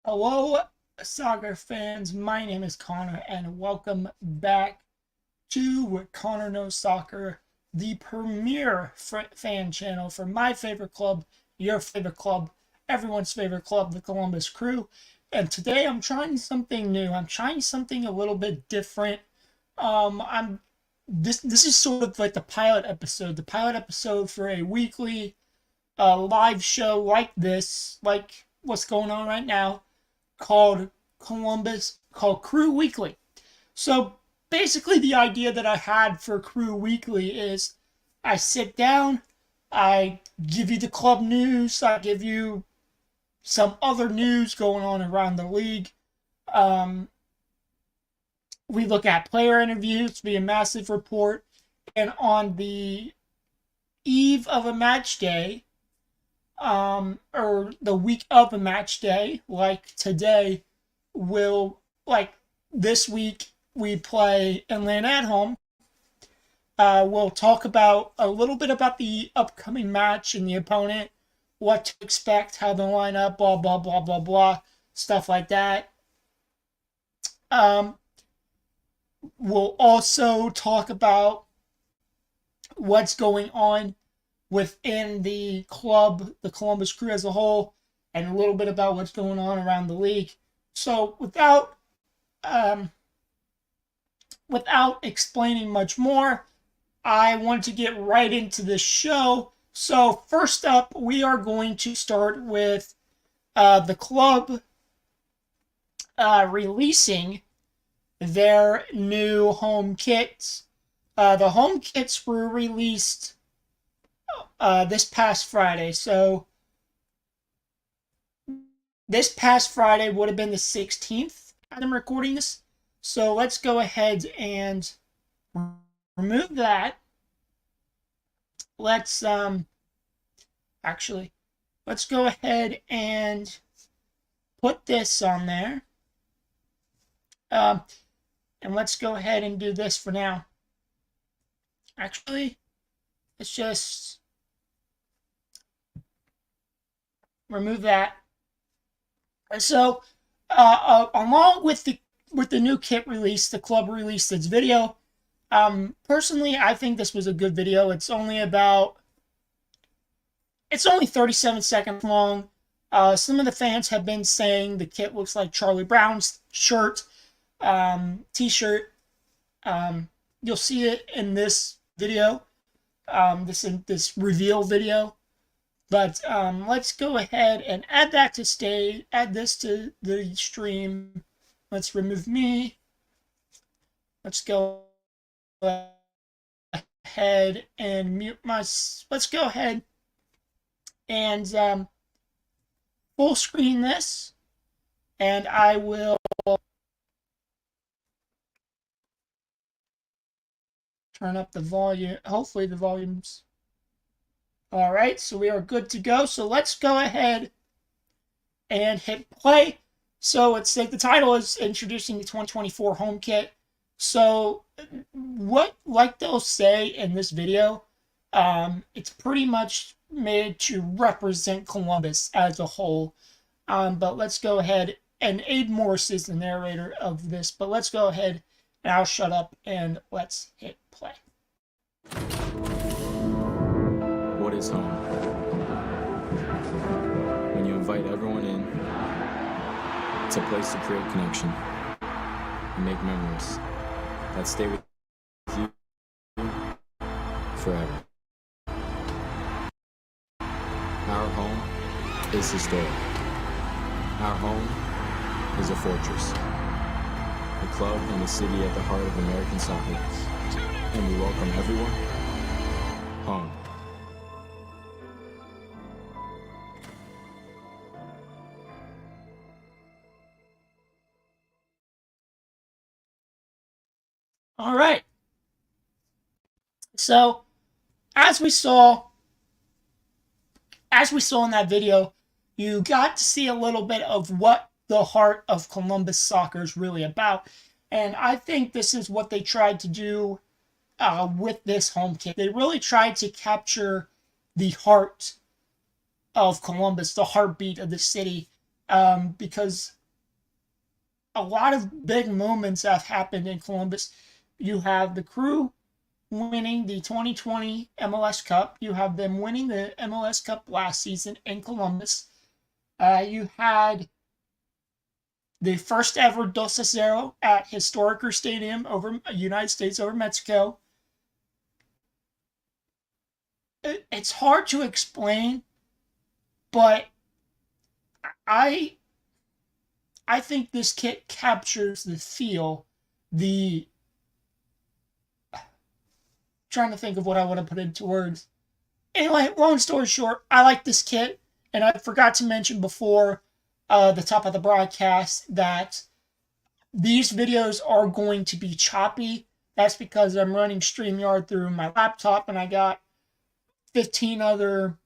Hello, soccer fans. My name is Connor, and welcome back to Connor Knows Soccer, the premier fan channel for my favorite club, your favorite club, everyone's favorite club, the Columbus Crew. And today I'm trying something new. I'm trying something a little bit different. I'm this is sort of like the pilot episode for a weekly live show like this, like what's going on right now called called Crew Weekly. So basically, the idea that I had for Crew Weekly is I sit down, I give you the club news, I give you some other news going on around the league. Um, we look at player interviews, be a massive report, and on the eve of a match day, or the week of a match day, like today, will like this week we play Atlanta at home. We'll talk about a little bit about the upcoming match and the opponent, what to expect, how the lineup, blah blah blah blah blah, stuff like that. Um, we'll also talk about what's going on within the club, the Columbus Crew as a whole, and a little bit about what's going on around the league. So um, without explaining much more, I want to get right into this show. So first up, we are going to start with the club releasing their new home kits. The home kits were released this past Friday. So this past Friday would have been the 16th as I'm recording this. So let's go ahead and remove that. Let's actually let's go ahead and put this on there. And let's go ahead and do this for now. Actually, let's just remove that. So, along with the new kit release, the club released its video. Personally, I think this was a good video. It's only 37 seconds long. Some of the fans have been saying the kit looks like Charlie Brown's shirt, t-shirt. You'll see it in this video, this reveal video. But let's go ahead and add this to the stream. Let's remove me. Let's go ahead and mute let's go ahead and full screen this. And I will turn up the volume. Hopefully the volume's all right, so we are good to go. So let's go ahead and hit play. So it's like the title is introducing the 2024 home kit. So like they'll say in this video, it's pretty much made to represent Columbus as a whole. But let's go ahead, and Abe Morris is the narrator of this, but let's go ahead and I'll shut up and let's hit play. What is home? When you invite everyone in, it's a place to create connection and make memories that stay with you forever. Our home is historic. Our home is a fortress. A club and a city at the heart of American soccer. And we welcome everyone home. All right. So, as we saw in that video, you got to see a little bit of what the heart of Columbus soccer is really about. And I think this is what they tried to do with this home kit. They really tried to capture the heart of Columbus, the heartbeat of the city, because a lot of big moments have happened in Columbus. You have the Crew winning the 2020 MLS Cup. You have them winning the MLS Cup last season in Columbus. You had the first ever 2-0 at Historic Stadium over United States over Mexico. It's hard to explain, but I think this kit captures the feel, the trying to think of what I want to put into words. Anyway, long story short, I like this kit, and I forgot to mention before the top of the broadcast that these videos are going to be choppy. That's because I'm running StreamYard through my laptop, and I got 15 other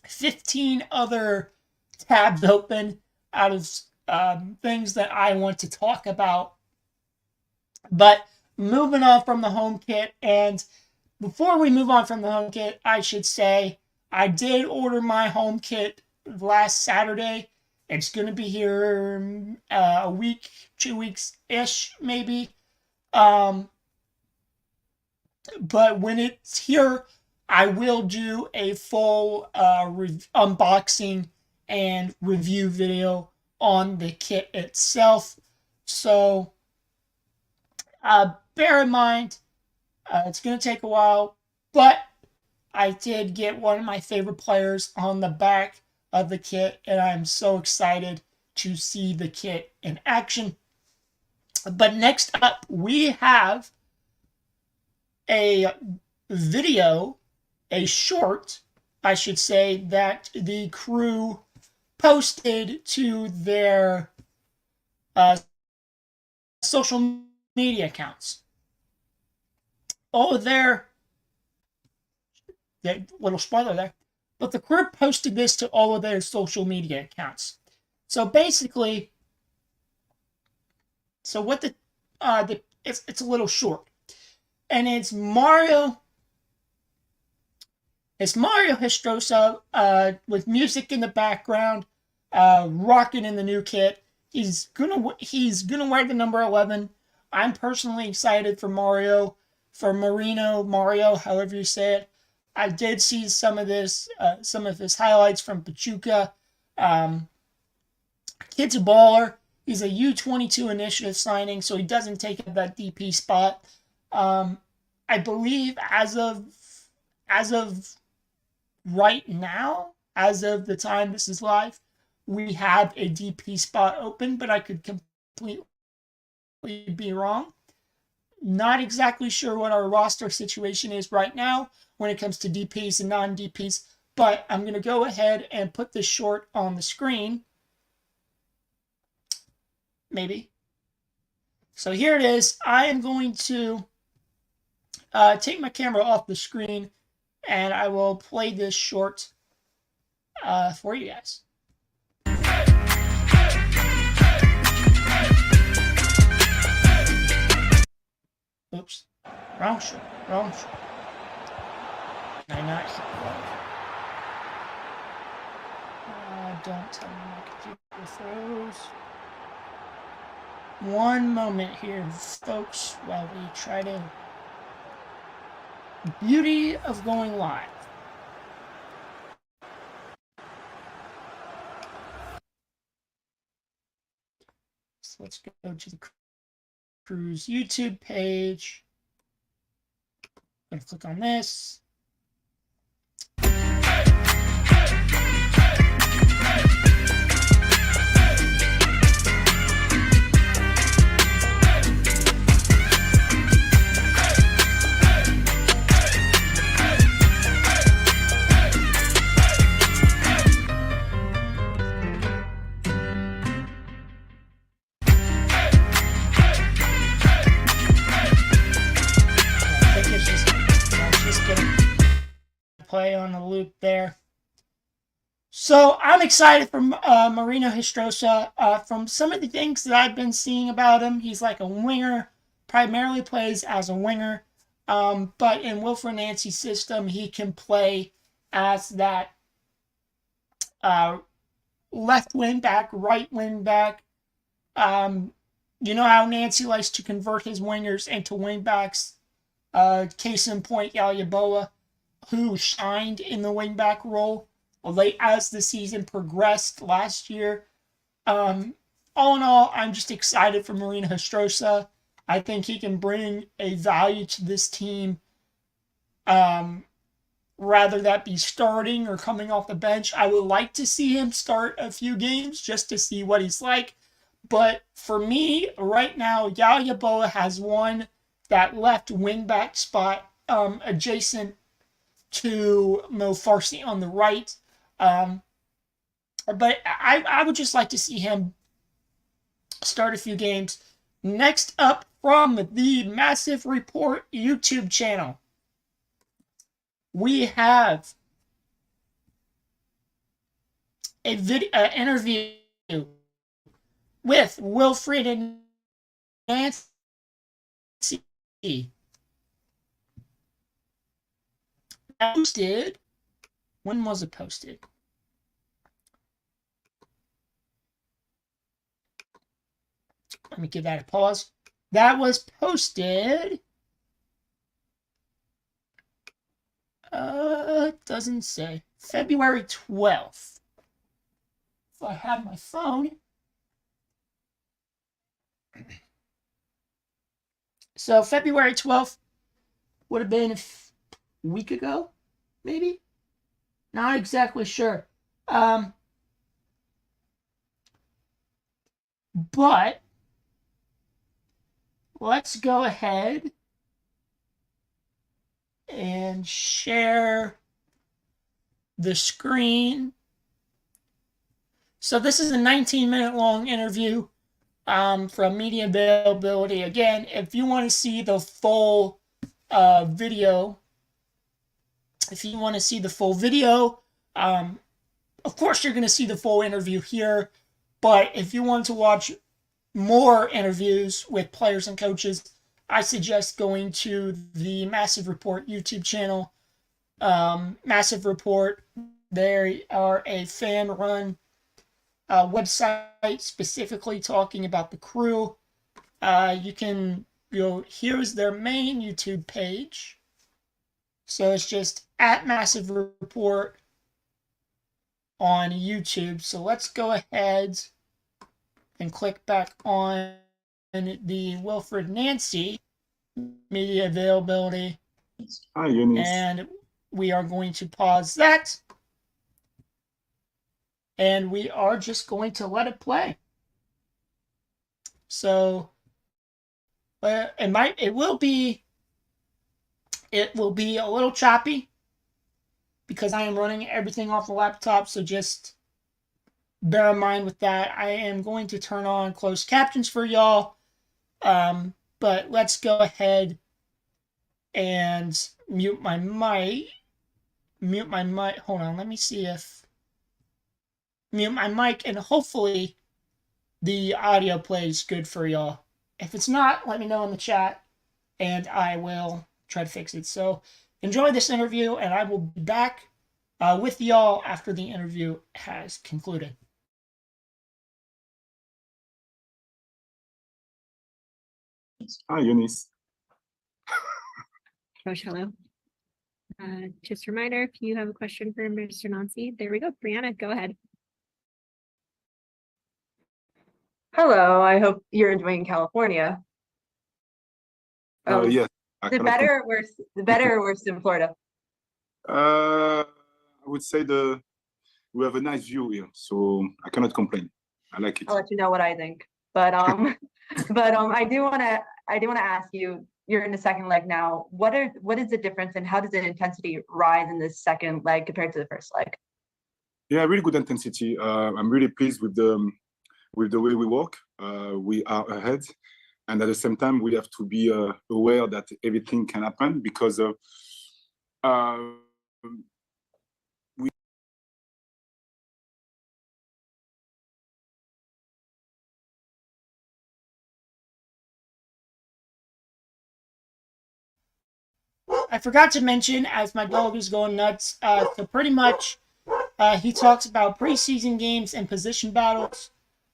15 other tabs open out of things that I want to talk about. But moving on from the home kit, and before we move on from the home kit, I should say I did order my home kit last Saturday. It's going to be here a week, 2 weeks-ish, maybe. But when it's here, I will do a full unboxing and review video on the kit itself. So bear in mind, it's going to take a while, but I did get one of my favorite players on the back of the kit, and I'm so excited to see the kit in action. But next up, we have a video, a short, I should say, that the Crew posted to their social media accounts. Oh, little spoiler there. But the Crew posted this to all of their social media accounts. So basically, what it's a little short, and it's Mario Histrosa with music in the background, rocking in the new kit. He's gonna wear the number 11. I'm personally excited for Mario, however you say it. I did see some of his highlights from Pachuca. Kid's a baller. He's a U22 initiative signing, so he doesn't take up that DP spot. I believe as of right now, as of the time this is live, we have a DP spot open, but I could completely be wrong. Not exactly sure what our roster situation is right now when it comes to DPs and non-DPs, but I'm going to go ahead and put this short on the screen. Maybe. So here it is. I am going to take my camera off the screen, and I will play this short for you guys. Oops. Wrong short. Can I not hit play? Don't tell me my computer froze. One moment here, folks, while we try to... Beauty of going live. So let's go to the Crew's YouTube page. I'm going to click on this. Play on the loop there. So I'm excited for Marino Histrosa. From some of the things that I've been seeing about him, he's like a winger, primarily plays as a winger. But in Wilfred Nancy's system, he can play as that uh, left wing back, right wing back. You know how Nancy likes to convert his wingers into wing backs. Case in point, Yayaboa, who shined in the wing back role late as the season progressed last year. All in all, I'm just excited for Marina Hastrosa. I think he can bring a value to this team. Rather that be starting or coming off the bench. I would like to see him start a few games just to see what he's like. But for me, right now, Yayaboa has won that left wing back spot adjacent to Mo Farsi on the right. But I would just like to see him start a few games. Next up from the Massive Report YouTube channel, we have a video interview with Wilfred and Nancy. Posted. When was it posted? Let me give that a pause. That was posted. It doesn't say. February 12th. If I had my phone. So February 12th would have been a week ago, maybe? Not exactly sure. But let's go ahead and share the screen. So this is a 19-minute long interview from media availability. Again, if you want to see the full video, of course you're going to see the full interview here. But if you want to watch more interviews with players and coaches, I suggest going to the Massive Report YouTube channel. Massive Report, they are a fan-run website specifically talking about the crew. Here's their main YouTube page. So it's just at Massive Report on YouTube. So let's go ahead and click back on the Wilfred Nancy media availability. Hi, Eunice. And we are going to pause that. And we are just going to let it play. So it will be a little choppy because I am running everything off the laptop, so just bear in mind with that. I am going to turn on closed captions for y'all. But let's go ahead and mute my mic. Hold on, let me see if mute my mic, and hopefully the audio plays good for y'all. If it's not, let me know in the chat and I will try to fix it. So enjoy this interview, and I will be back with y'all after the interview has concluded. Hi, Eunice. Coach, hello. Just a reminder, if you have a question for Mr. Nancy, there we go. Brianna, go ahead. Hello, I hope you're enjoying California. Yes. The better or worse than Florida? I would say we have a nice view here, so I cannot complain. I like it. I'll let you know what I think. But I do want to ask you. You're in the second leg now. What is the difference, and how does the intensity rise in this second leg compared to the first leg? Yeah, really good intensity. I'm really pleased with the way we work. We are ahead, and at the same time, we have to be aware that everything can happen because I forgot to mention, as my dog is going nuts, so pretty much he talks about preseason games and position battles.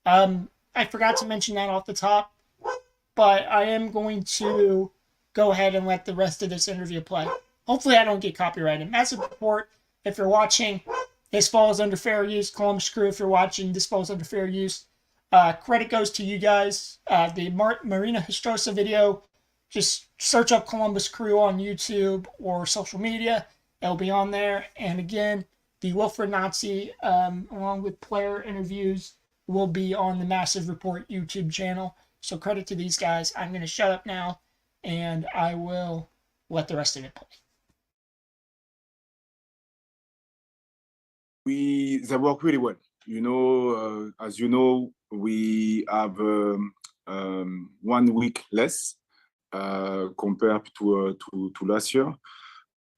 I forgot to mention that off the top, but I am going to go ahead and let the rest of this interview play. Hopefully I don't get copyrighted. Massive report, if you're watching, this falls under fair use. Columbus Crew, if you're watching, this falls under fair use. Credit goes to you guys. The Marina Histrosa video, just search up Columbus Crew on YouTube or social media. It'll be on there. And again, the Wilfred Nazi, along with player interviews, will be on the Massive Report YouTube channel. So credit to these guys. I'm going to shut up now, and I will let the rest of it play. They work really well. You know, as you know, we have 1 week less compared to last year,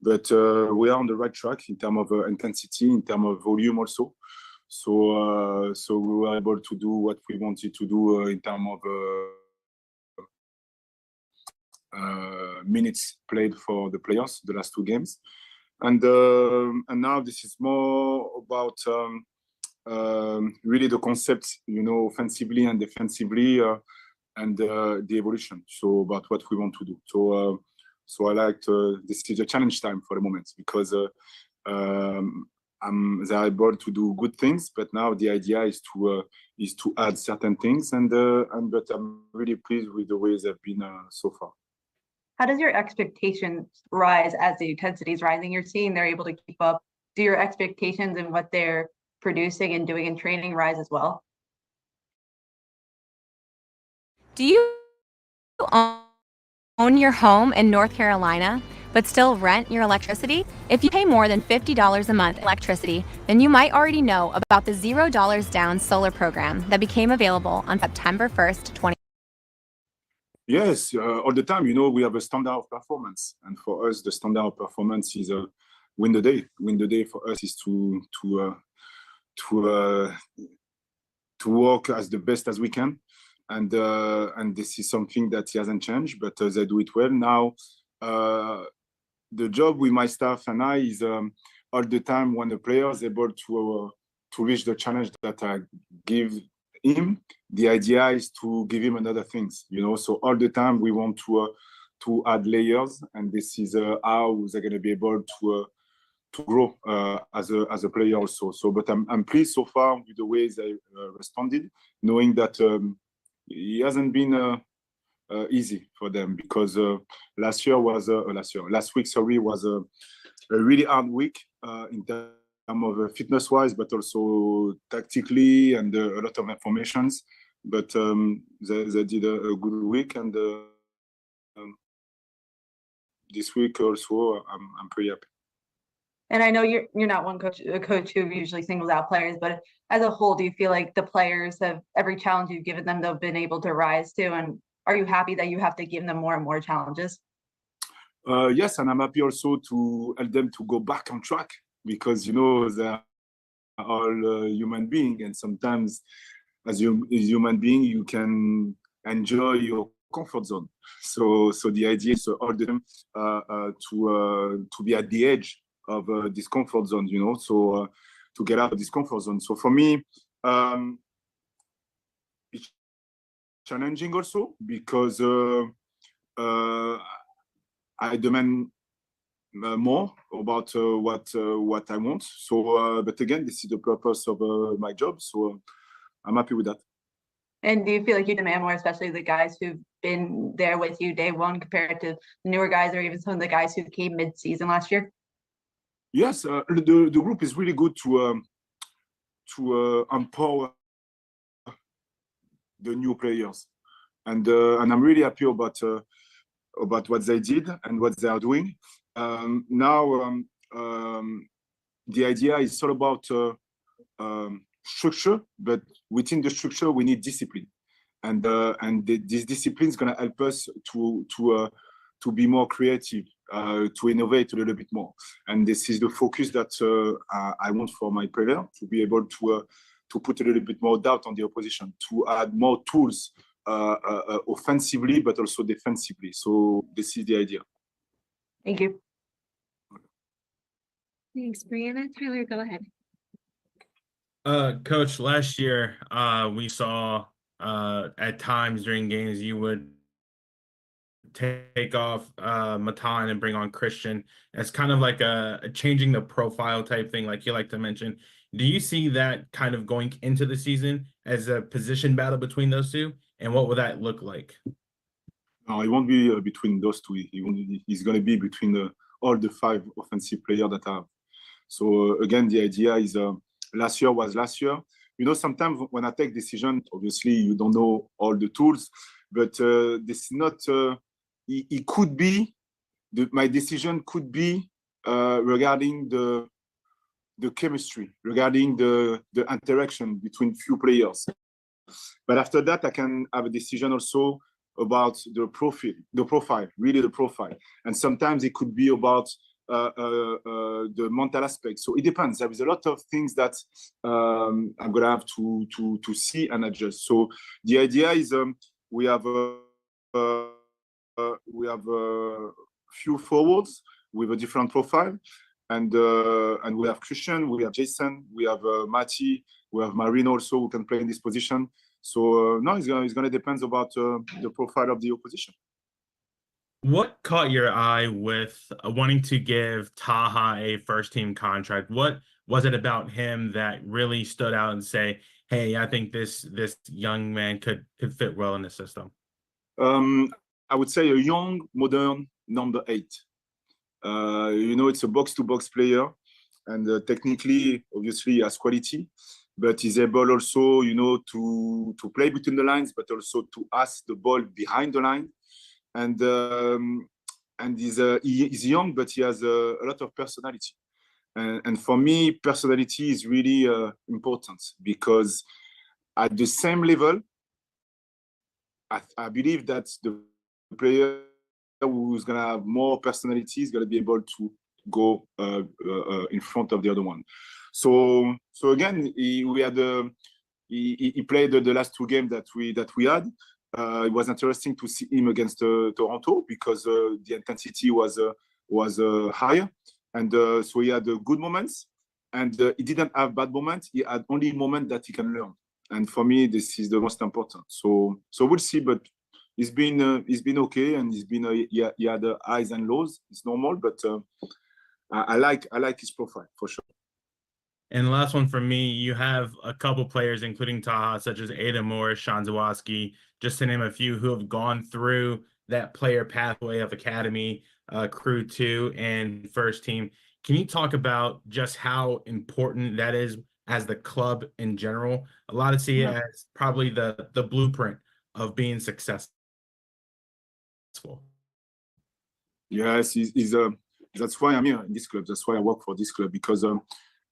but we are on the right track in terms of intensity, in terms of volume also. So we were able to do what we wanted to do in terms of minutes played for the players the last 2 games. And now this is more about really the concept, you know, offensively and defensively, and the evolution. So about what we want to do. So I liked this is a challenge time for the moment, because they're able to do good things, but now the idea is to add certain things, but I'm really pleased with the way they've been so far. How does your expectations rise as the intensity is rising? You're seeing they're able to keep up. Do your expectations and what they're producing and doing in training rise as well? Do you own your home in North Carolina, but still rent your electricity? If you pay more than $50 a month electricity, then you might already know about the $0 down solar program that became available on September 1st, 2020. Yes, all the time, you know, we have a standard of performance. And for us, the standard of performance is win the day. Win the day for us is to work as the best as we can. And this is something that hasn't changed, but they do it well. Now, the job with my staff and I is all the time when the player is able to reach the challenge that I give him, the idea is to give him another things, you know. So all the time we want to add layers, and this is how they're going to be able to grow as a player also. So, but I'm pleased so far with the way they responded, knowing that it hasn't been easy for them, because last week, sorry, was a really hard week in terms of fitness-wise, but also tactically, and a lot of informations. But they did a good week, and this week also, I'm pretty happy. And I know you're not a coach who usually singles out players, but as a whole, do you feel like the players have every challenge you've given them, they've been able to rise to? And are you happy that you have to give them more and more challenges? Yes, and I'm happy also to help them to go back on track, because, you know, they're all human beings, and sometimes as a human being, you can enjoy your comfort zone. So the idea is all the time to be at the edge of this comfort zone, you know, so to get out of this comfort zone. So for me, it's challenging also, because I demand more about what I want. So, but again, this is the purpose of my job. So I'm happy with that. And do you feel like you demand more, especially the guys who've been there with you day one, compared to the newer guys, or even some of the guys who came mid-season last year? Yes, the group is really good to empower the new players, and I'm really happy about what they did and what they are doing. Now, the idea is all about structure, but within the structure we need discipline, and this discipline is going to help us to be more creative, to innovate a little bit more. And this is the focus that I want for my player, to be able to put a little bit more doubt on the opposition, to add more tools offensively but also defensively. So this is the idea. Thank you. Thanks, Brianna. Tyler, go ahead. Coach, last year, we saw at times during games you would take off Matan and bring on Christian. It's kind of like a changing the profile type thing, like you like to mention. Do you see that kind of going into the season as a position battle between those two? And what will that look like? No, it won't be between those two. He's going to be between all the 5 offensive players that have. So again, the idea is last year was last year. You know, sometimes when I take decision, obviously you don't know all the tools, but this is not. It could be my decision could be regarding the chemistry, regarding the interaction between few players. But after that, I can have a decision also about the profile, really the profile. And sometimes it could be about the mental aspect. So it depends. There is a lot of things that I'm gonna have to see and adjust. So the idea is we have a few forwards with a different profile, and we have Christian, we have Jason, we have Mati, we have Marino also who can play in this position. So no, it's gonna depend about the profile of the opposition. What caught your eye with wanting to give Taha a first-team contract? What was it about him that really stood out and say, "Hey, I think this young man could fit well in the system"? I would say a young, modern number 8. You know, it's a box-to-box player, and technically, obviously, he has quality, but he's able also, you know, to play between the lines, but also to pass the ball behind the line. And he's young, but he has a lot of personality. And for me, personality is really important, because at the same level, I believe that the player who's going to have more personality is going to be able to go in front of the other one. So again, he played the last 2 games that we had. It was interesting to see him against Toronto, because the intensity was higher, and so he had good moments, and he didn't have bad moments. He had only moments that he can learn, and for me, this is the most important. So we'll see, but he's been okay, and he had highs and lows. It's normal, but I like his profile for sure. And the last one for me, you have a couple players, including Taha, such as Ada Morris, Sean Zawoski, just to name a few, who have gone through that player pathway of academy, crew 2, and first team. Can you talk about just how important that is as the club in general? A lot of see it as probably the blueprint of being successful. Yes, that's why I'm here in this club. That's why I work for this club, because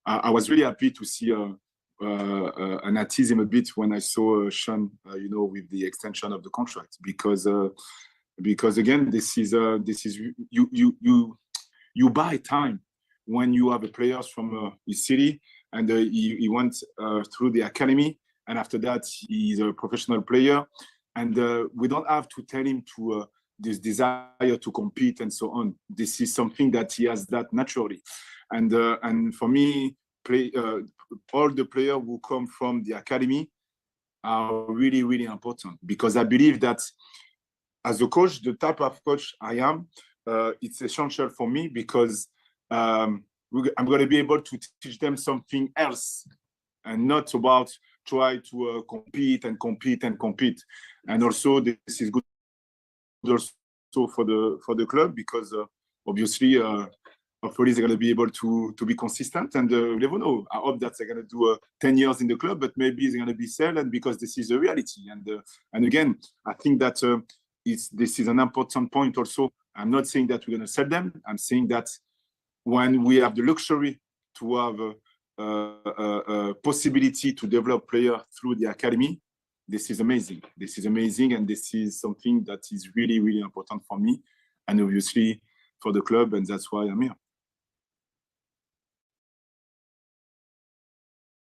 I was really happy to see an autism a bit when I saw Sean, you know, with the extension of the contract, because again, this is you buy time when you have a players from his city, and he went through the academy, and after that he's a professional player, and we don't have to tell him to this desire to compete and so on. This is something that he has that naturally. And for me, all the players who come from the academy are really, really important, because I believe that as a coach, the type of coach I am, it's essential for me, because I'm going to be able to teach them something else, and not about try to compete. And also, this is good also for the club, because obviously hopefully they're going to be able to be consistent, and you never know. I hope that they're going to do 10 years in the club, but maybe they're going to be sold, because this is a reality. And again, I think that this is an important point also. I'm not saying that we're going to sell them. I'm saying that when we have the luxury to have a possibility to develop players through the academy, this is amazing. This is amazing, and this is something that is really, really important for me, and obviously for the club, and that's why I'm here.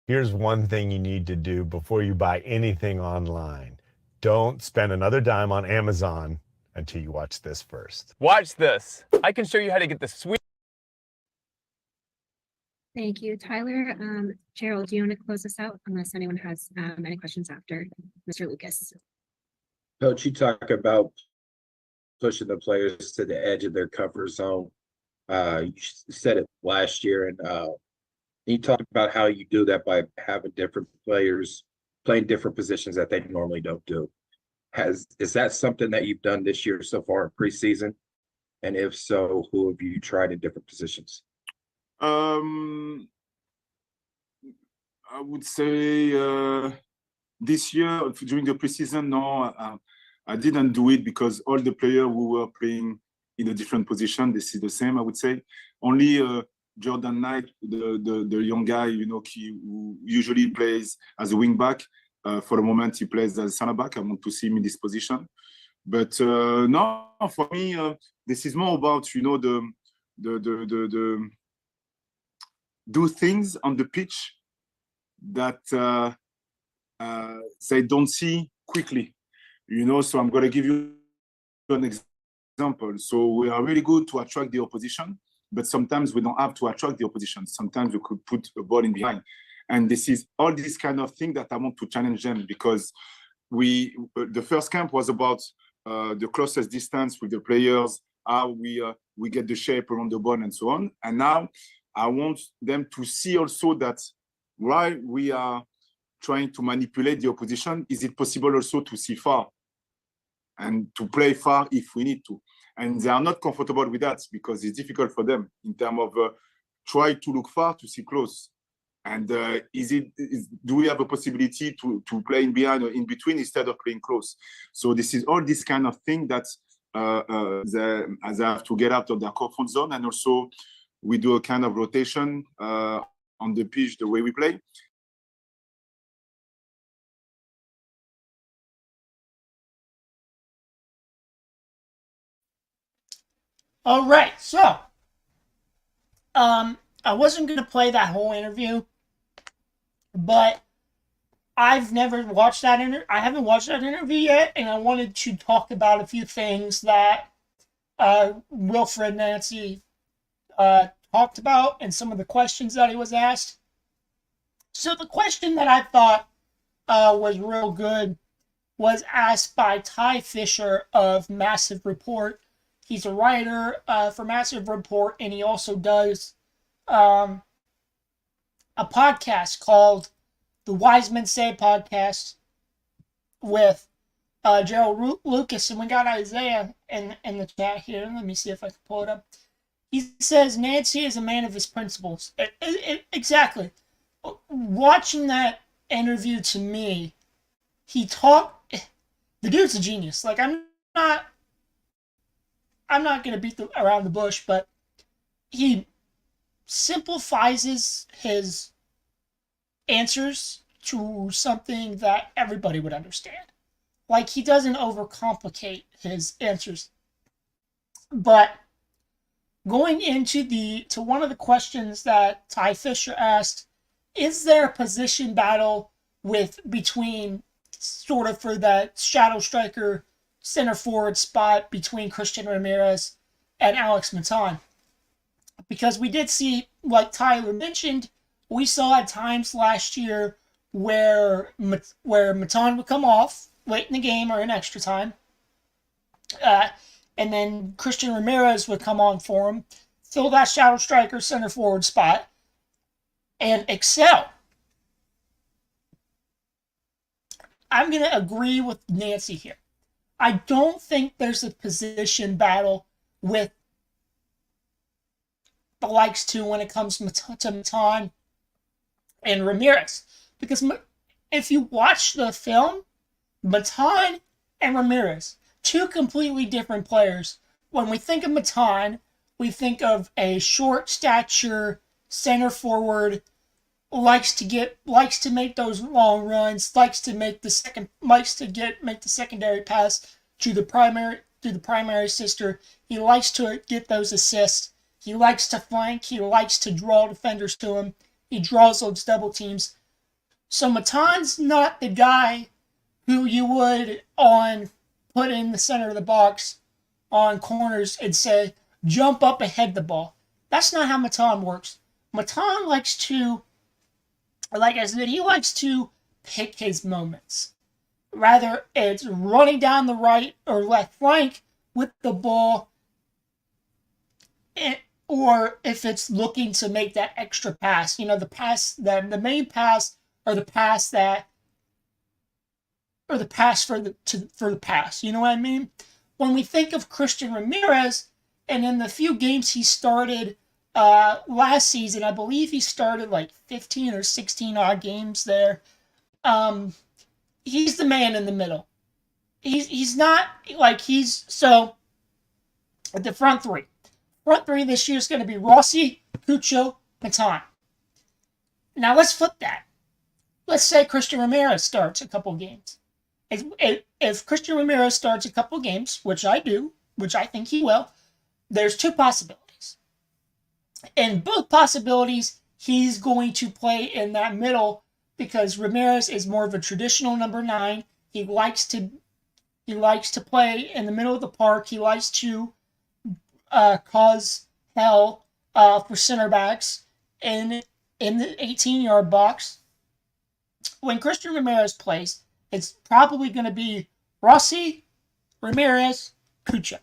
Here's one thing you need to do before you buy anything online. Don't spend another dime on Amazon until you watch this first. Watch this. I can show you how to get the sweet Thank you, Tyler. Gerald, do you want to close us out unless anyone has any questions after Mr. Lucas? Coach, you talk about pushing the players to the edge of their comfort zone. You said it last year, and you talked about how you do that by having different players playing different positions that they normally don't do. Is that something that you've done this year so far in preseason? And if so, who have you tried in different positions? I would say this year during the preseason, no, I didn't do it because all the players who were playing in a different position, this is the same, I would say. Only Jordan Knight, the young guy, who usually plays as a wing back. For the moment, he plays as center back. I want to see him in this position. But no, for me, this is more about, the do things on the pitch that they don't see quickly. So I'm going to give you an example. So we are really good to attract the opposition, but sometimes we don't have to attract the opposition. Sometimes we could put a ball in behind. And this is all this kind of thing that I want to challenge them, because the first camp was about the closest distance with the players, how we get the shape around the ball and so on. And now I want them to see also that while we are trying to manipulate the opposition, is it possible also to see far and to play far if we need to? And they are not comfortable with that because it's difficult for them in terms of try to look far to see close. And do we have a possibility to play in behind or in between instead of playing close? So this is all this kind of thing that they have to get out of their comfort zone. And also we do a kind of rotation on the pitch, the way we play. All right, so I wasn't going to play that whole interview, but I've never watched that I haven't watched that interview yet, and I wanted to talk about a few things that Wilfred Nancy talked about and some of the questions that he was asked. So the question that I thought was real good was asked by Ty Fisher of Massive Report. He's a writer for Massive Report, and he also does a podcast called the Wise Men Say podcast with Gerald Lucas, and we got Isaiah in the chat here. Let me see if I can pull it up. He says Nancy is a man of his principles. Exactly. Watching that interview, to me, the dude's a genius. Like, I'm not going to beat around the bush, but he simplifies his answers to something that everybody would understand. Like, he doesn't overcomplicate his answers. But going into to one of the questions that Ty Fisher asked, is there a position battle between sort of for that shadow striker center forward spot between Christian Ramirez and Alex Matan? Because we did see, like Tyler mentioned, we saw at times last year where Matan would come off late in the game or in extra time, and then Christian Ramirez would come on for him, fill that shadow striker center forward spot, and excel. I'm going to agree with Nancy here. I don't think there's a position battle with the likes to when it comes to Matan and Ramirez. Because if you watch the film, Matan and Ramirez, two completely different players. When we think of Matan, we think of a short stature center forward, likes to make those long runs, likes to make the secondary pass to the primary sister. He likes to get those assists. He likes to flank. He likes to draw defenders to him. He draws those double teams. So Matan's not the guy who you would put in the center of the box on corners and say, jump up and head the ball. That's not how Matan works. Matan likes to, like I said, he likes to pick his moments. Rather, it's running down the right or left flank with the ball, or if it's looking to make that extra pass. The main pass, or the pass that, or the pass for the pass. You know what I mean? When we think of Christian Ramirez, and in the few games he started last season, I believe he started like 15 or 16 odd games there. He's the man in the middle. He's not like so at the front three. Front three this year is going to be Rossi, Cucho, Matan. Now let's flip that. Let's say Christian Ramirez starts a couple games. If Christian Ramirez starts a couple games, which I do, which I think he will, there's two possibilities. In both possibilities, he's going to play in that middle because Ramirez is more of a traditional number 9. He likes to play in the middle of the park. He likes to cause hell for center backs in the 18-yard box. When Christian Ramirez plays, it's probably going to be Rossi, Ramirez, Cucho.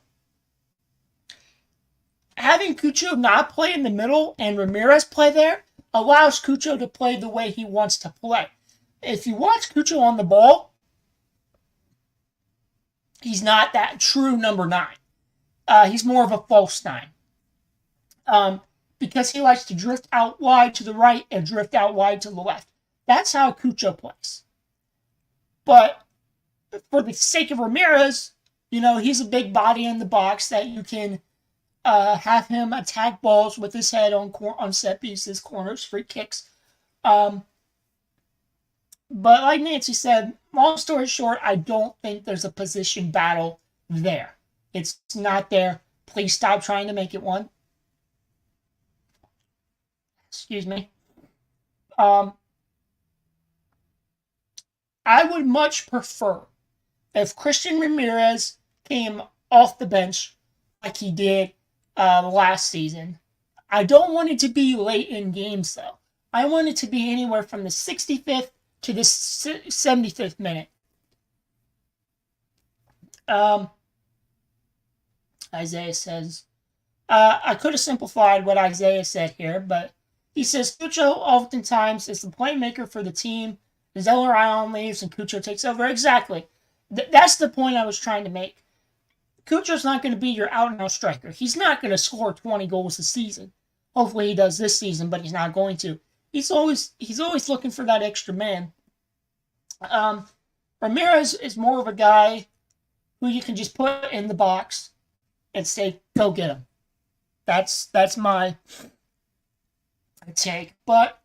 Having Cucho not play in the middle and Ramirez play there allows Cucho to play the way he wants to play. If you watch Cucho on the ball, he's not that true number 9. He's more of a false 9. Because he likes to drift out wide to the right and drift out wide to the left. That's how Cucho plays. But for the sake of Ramirez, he's a big body in the box that you can have him attack balls with his head on set pieces, corners, free kicks. But like Nancy said, long story short, I don't think there's a position battle there. It's not there. Please stop trying to make it one. Excuse me. I would much prefer if Christian Ramirez came off the bench like he did last season. I don't want it to be late in games, though. I want it to be anywhere from the 65th to the 75th minute. Isaiah says, I could have simplified what Isaiah said here, but he says Cucho oftentimes is the playmaker for the team. Zeller leaves and Cucho takes over. Exactly. That's the point I was trying to make. Cucho's not going to be your out-and-out striker. He's not going to score 20 goals a season. Hopefully he does this season, but he's not going to. He's always looking for that extra man. Ramirez is more of a guy who you can just put in the box and say, go get him. That's my take. But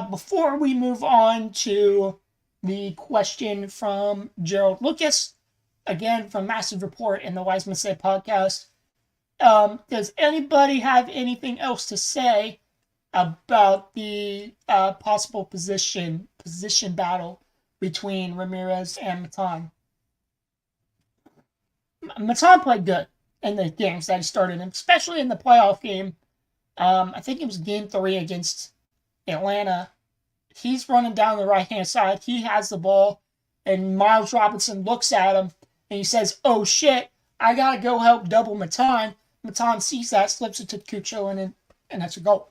before we move on to the question from Gerald Lucas, again from Massive Report in the Wiseman Say podcast, does anybody have anything else to say about the possible position battle between Ramirez and Matan? Matan played good in the games that he started in, especially in the playoff game. I think it was game 3 against Atlanta. He's running down the right-hand side. He has the ball, and Miles Robinson looks at him, and he says, oh, shit, I got to go help double Matan. Matan sees that, slips it to Cucho, and that's a goal.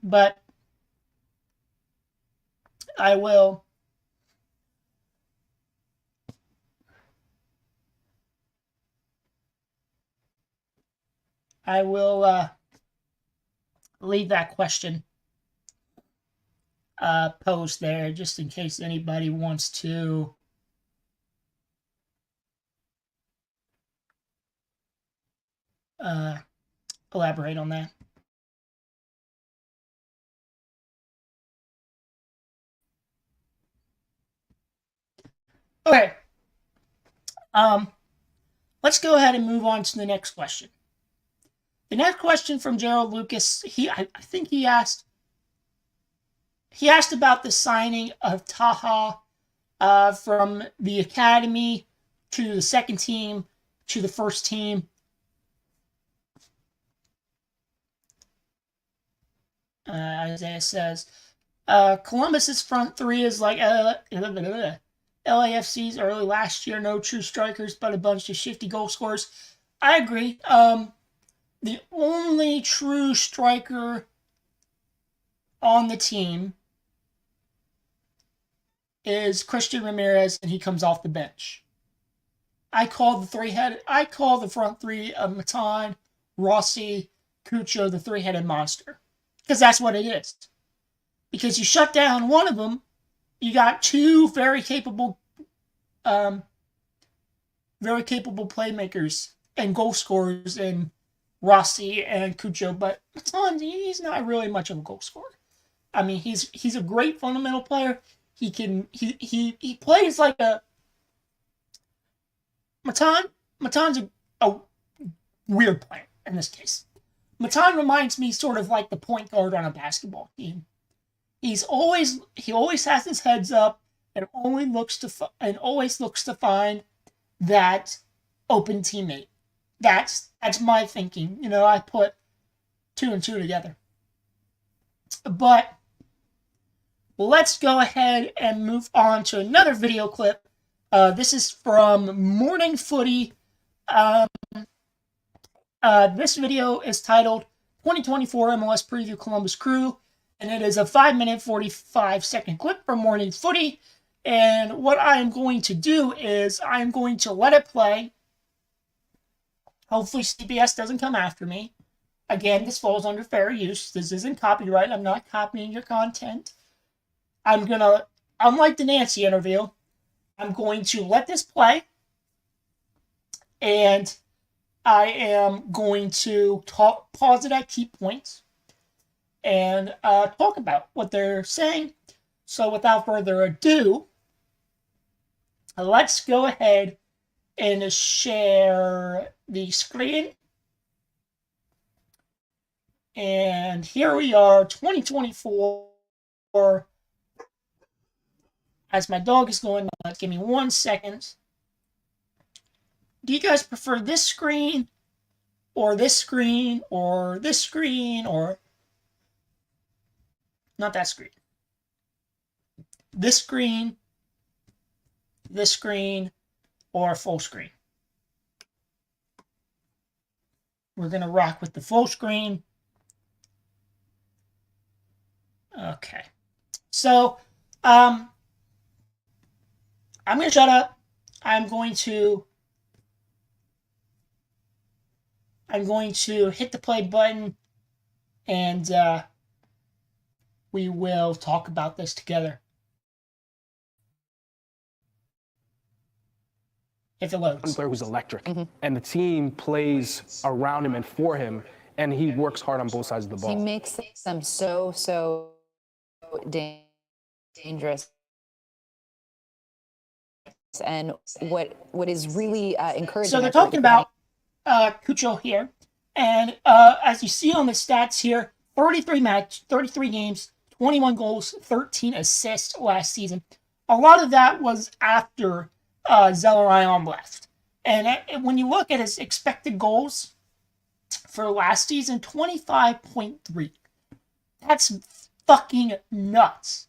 But I will leave that question posed there just in case anybody wants to elaborate on that. Okay. Let's go ahead and move on to the next question. The next question from Gerald Lucas, I think he asked about the signing of Taha from the academy to the second team to the first team. Isaiah says, Columbus's front three is like LAFC's early last year. No true strikers, but a bunch of shifty goal scorers. I agree. The only true striker on the team is Christian Ramirez, and he comes off the bench. I call the front three of Matan, Rossi, Cucho the three-headed monster. Because that's what it is. Because you shut down one of them, you got two very capable playmakers and goal scorers in Rossi and Cucho, but Matan, he's not really much of a goal scorer. I mean, he's a great fundamental player. He plays like a Matan's a weird player in this case. Matan reminds me sort of like the point guard on a basketball team. He always has his heads up and always looks to find that open teammate. That's my thinking. You know, I put 2 and 2 together. But let's go ahead and move on to another video clip. This is from Morning Footy. This video is titled 2024 MLS Preview Columbus Crew, and it is a 5-minute, 45-second clip from Morning Footy. And what I am going to do is I'm going to let it play. Hopefully CBS doesn't come after me. Again, this falls under fair use. This isn't copyright. I'm not copying your content. I'm going to, unlike the Nancy interview, I'm going to let this play. And I am going to pause it at key points and talk about what they're saying. So without further ado, let's go ahead and share the screen. And here we are, 2024. As my dog is going nuts, give me 1 second. Do you guys prefer this screen or this screen or this screen or not that screen? This screen, or full screen? We're going to rock with the full screen. Okay. So, I'm going to shut up. I'm going to hit the play button, and we will talk about this together. If it loads. One player who's electric, and the team plays around him and for him, and he works hard on both sides of the ball. He makes them so dangerous. And what is really encouraging. So they're talking about Cucho here, and as you see on the stats here, 33 games, 21 goals, 13 assists last season. A lot of that was after Zelarayan left. And when you look at his expected goals for last season, 25.3. That's fucking nuts.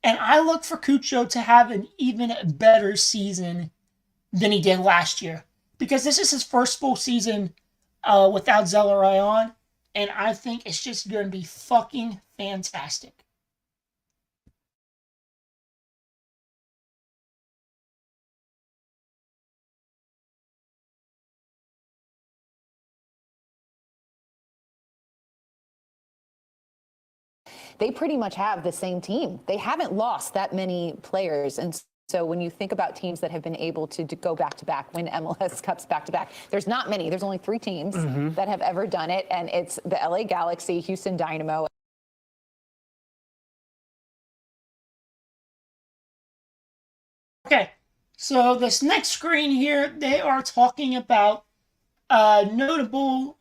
And I look for Cucho to have an even better season than he did last year. Because this is his first full season without Zelarayan. And I think it's just going to be fucking fantastic. They pretty much have the same team. They haven't lost that many players. And so when you think about teams that have been able to go back-to-back, win MLS Cups back-to-back, there's not many. There's only 3 teams that have ever done it. And it's the LA Galaxy, Houston Dynamo. Okay, so this next screen here, they are talking about notable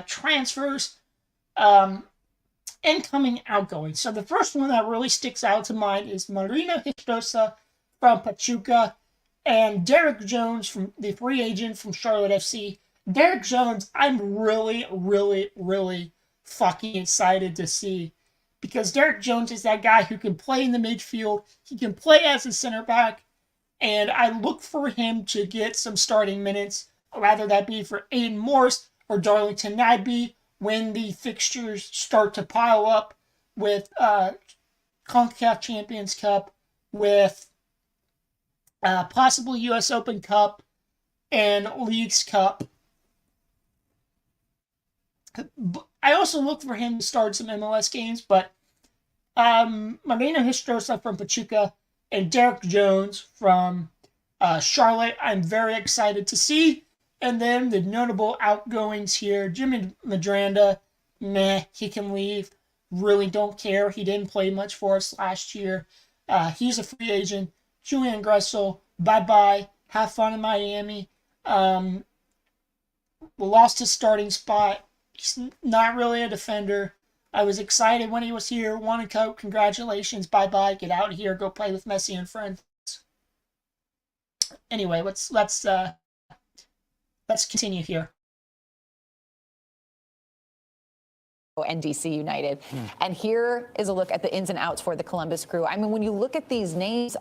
transfers, incoming, outgoing. So the first one that really sticks out to mind is Marina Histosa from Pachuca. and Derek Jones, from the free agent from Charlotte FC. Derek Jones, I'm really, really, really fucking excited to see, because Derek Jones is that guy who can play in the midfield. He can play as a center back, and I look for him to get some starting minutes, whether that be for Aiden Morse or Darlington Nagbe, when the fixtures start to pile up with CONCACAF Champions Cup, with possible U.S. Open Cup and Leagues Cup. I also look for him to start some MLS games, but Marino Histrosa from Pachuca and Derek Jones from Charlotte, I'm very excited to see. And then the notable outgoings here, Jimmy Medranda, meh, he can leave. Really don't care. He didn't play much for us last year. He's a free agent. Julian Gressel, bye-bye. Have fun in Miami. Lost his starting spot. He's not really a defender. I was excited when he was here. Won a cup. Congratulations. Bye-bye. Get out of here. Go play with Messi and friends. Anyway, let's continue here. And DC United. And here is a look at the ins and outs for the Columbus Crew. I mean, when you look at these names,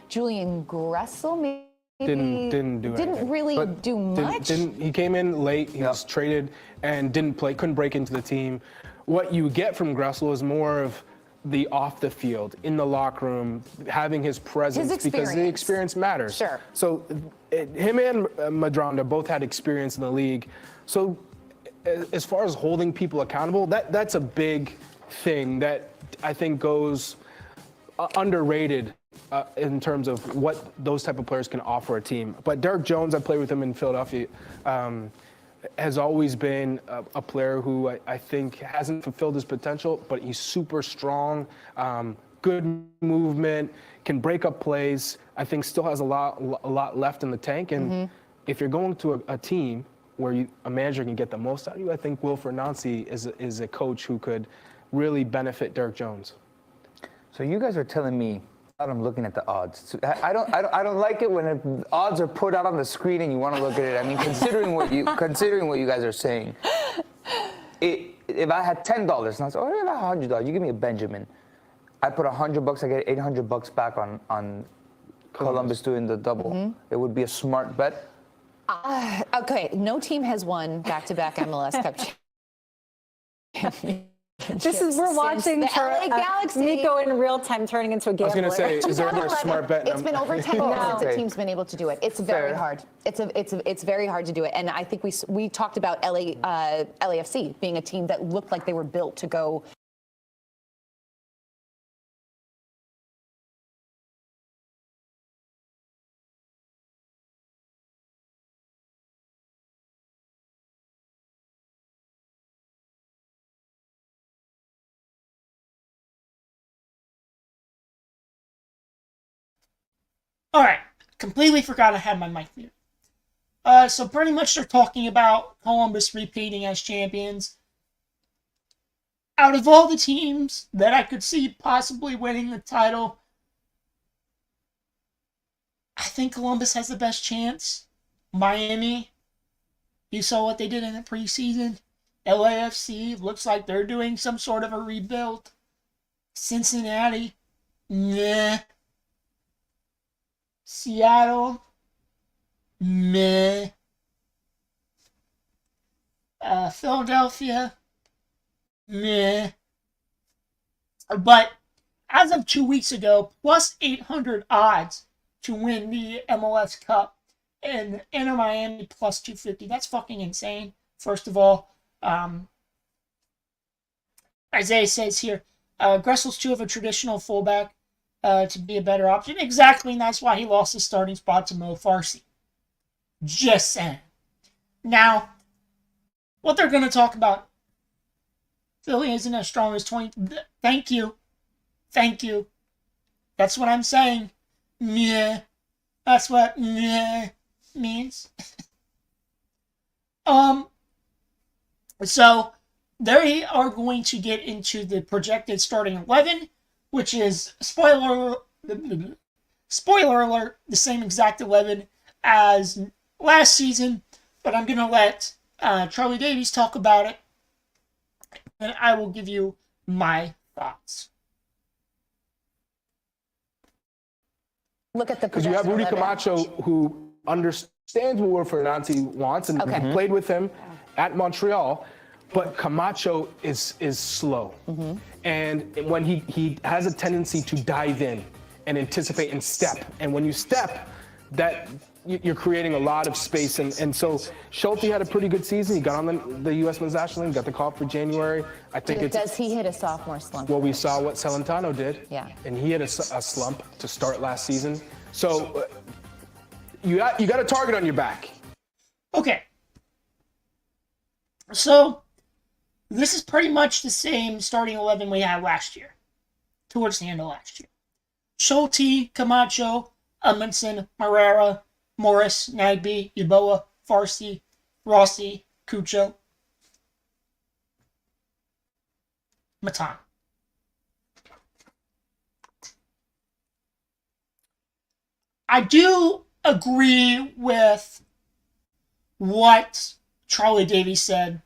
Julian Gressel maybe didn't really do much. He came in late. He was traded and couldn't break into the team. What you get from Gressel is more of the off the field, in the locker room, having his presence, because the experience matters. Sure. So him and Madronda both had experience in the league. So as far as holding people accountable, that's a big thing that I think goes underrated in terms of what those type of players can offer a team. But Derek Jones, I played with him in Philadelphia, has always been a player who I think hasn't fulfilled his potential, but he's super strong, good movement, can break up plays. I think still has a lot left in the tank. And if you're going to a team where a manager can get the most out of you, I think Wilfred Nancy is a coach who could really benefit Derek Jones. So you guys are telling me, I'm looking at the odds. I don't like it when odds are put out on the screen and you want to look at it. I mean, considering what you guys are saying, if I had $10 and I said, oh, if I had $100, you give me a Benjamin. I put $100, I get $800 back on Columbus doing the double. It would be a smart bet. Okay, no team has won back-to-back MLS Cup championships. We're watching the LA Galaxy. Nico in real time turning into a gambler. I was going to say, is there a smart bet? It's been over 10 years since a team's been able to do it. It's very hard. It's very hard to do it. And I think we talked about LAFC being a team that looked like they were built to go. Alright, completely forgot I had my mic muted. So pretty much they're talking about Columbus repeating as champions. Out of all the teams that I could see possibly winning the title, I think Columbus has the best chance. Miami, you saw what they did in the preseason. LAFC, looks like they're doing some sort of a rebuild. Cincinnati, meh. Seattle, meh. Philadelphia, meh. But as of 2 weeks ago, plus 800 odds to win the MLS Cup, and Inter Miami plus 250. That's fucking insane. First of all, Isaiah says here, Gressel's too of a traditional fullback. To be a better option. Exactly, and that's why he lost his starting spot to Mo Farsi. Just saying. Now, what they're going to talk about, Philly isn't as strong as 20... Thank you. Thank you. That's what I'm saying. Meh. That's what meh means. So, they are going to get into the projected starting 11, which is, spoiler Spoiler alert, the same exact 11 as last season, but I'm going to let Charlie Davies talk about it, and I will give you my thoughts. Look at the Because you have Rudy 11. Camacho, who understands what Will Fernandes wants and Okay. played with him at Montreal, but Camacho is slow. And when he has a tendency to dive in and anticipate and step. And when you step, that you're creating a lot of space. And so Schulte had a pretty good season. He got on the U.S. Men's National Team, got the call for January. I think Does he hit a sophomore slump? well, we saw what Celentano did. Yeah. And he had a slump to start last season. So you got a target on your back. Okay. So, this is pretty much the same starting 11 we had last year, towards the end of last year. Schulte, Camacho, Amundsen, Marrera, Morris, Nagbe, Yeboah, Farsi, Rossi, Cucho, Matan. I do agree with what Charlie Davies said.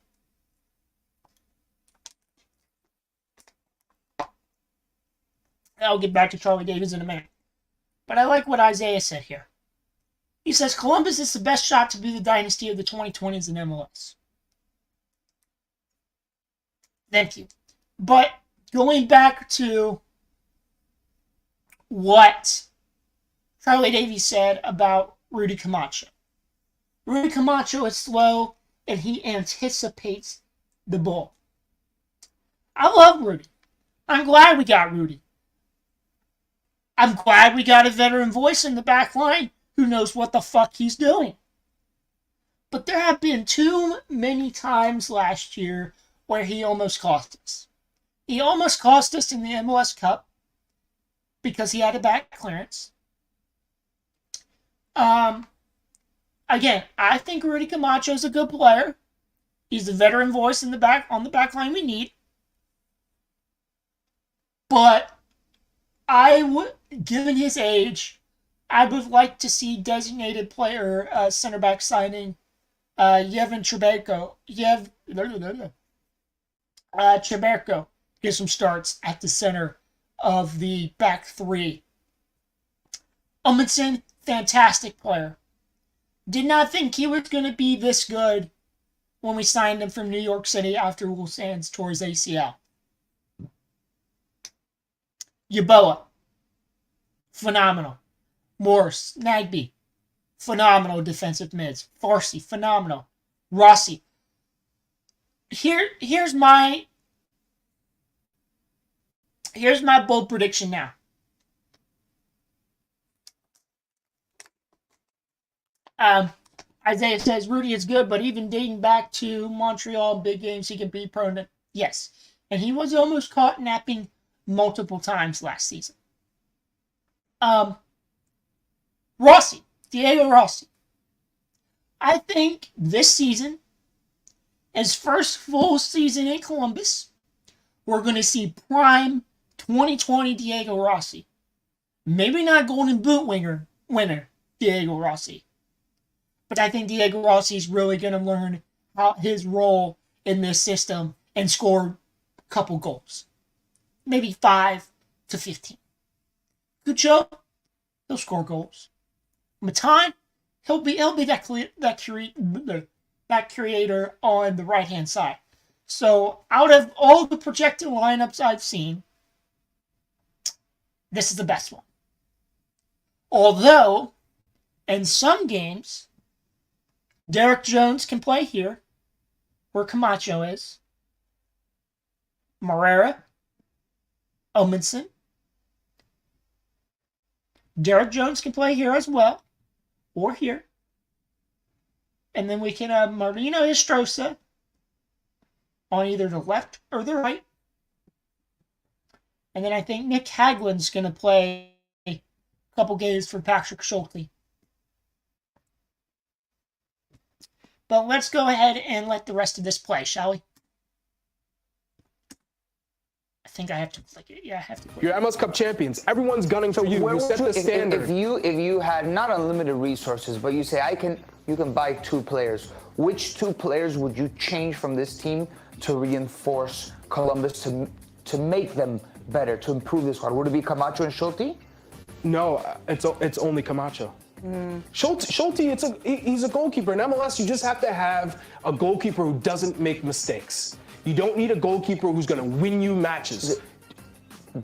I'll get back to Charlie Davies in a minute. But I like what Isaiah said here. He says Columbus is the best shot to be the dynasty of the 2020s in MLS. Thank you. But going back to what Charlie Davies said about Rudy Camacho. Rudy Camacho is slow and he anticipates the ball. I love Rudy. I'm glad we got Rudy. I'm glad we got a veteran voice in the back line who knows what the fuck he's doing. But there have been too many times last year where he almost cost us. He almost cost us in the MLS Cup because he had a back clearance. Again, I think Rudy Camacho is a good player. He's the veteran voice on the back line we need. But given his age, I would like to see designated player center back signing Yevon Cheberko get some starts at the center of the back three. Amundsen, fantastic player. Did not think he was going to be this good when we signed him from New York City after Will Sands tore his ACL. Yeboah, phenomenal. Morris, Nagbe, phenomenal defensive mids. Farsi, phenomenal. Rossi. Here's my bold prediction now. Isaiah says Rudy is good, but even dating back to Montreal big games, he can be prone to. Yes. And he was almost caught napping multiple times last season. Rossi, Diego Rossi. I think this season, his first full season in Columbus, we're going to see prime 2020 Diego Rossi. Maybe not Golden Boot winner Diego Rossi. But I think Diego Rossi is really going to learn how his role in this system and score a couple goals. Maybe 5 to 15. Cucho, he'll score goals. Matan, he'll be that creator on the right-hand side. So out of all the projected lineups I've seen, this is the best one. Although, in some games, Derek Jones can play here, where Camacho is. Marrera, Amundsen. Derek Jones can play here as well, or here. And then we can have Marino Estrosa on either the left or the right. And then I think Nick Hagland's going to play a couple games for Patrick Schulte. But let's go ahead and let the rest of this play, shall we? think I have to click it. Yeah, I have to click You're it. MLS Cup champions. Everyone's gunning for you. Where You would set the standard. If you had not unlimited resources, but you say you can buy 2 players, which 2 players would you change from this team to reinforce Columbus to make them better, to improve the squad? Would it be Camacho and Schulte? No, it's only Camacho. Schulte, he's a goalkeeper. In MLS, you just have to have a goalkeeper who doesn't make mistakes. You don't need a goalkeeper who's going to win you matches.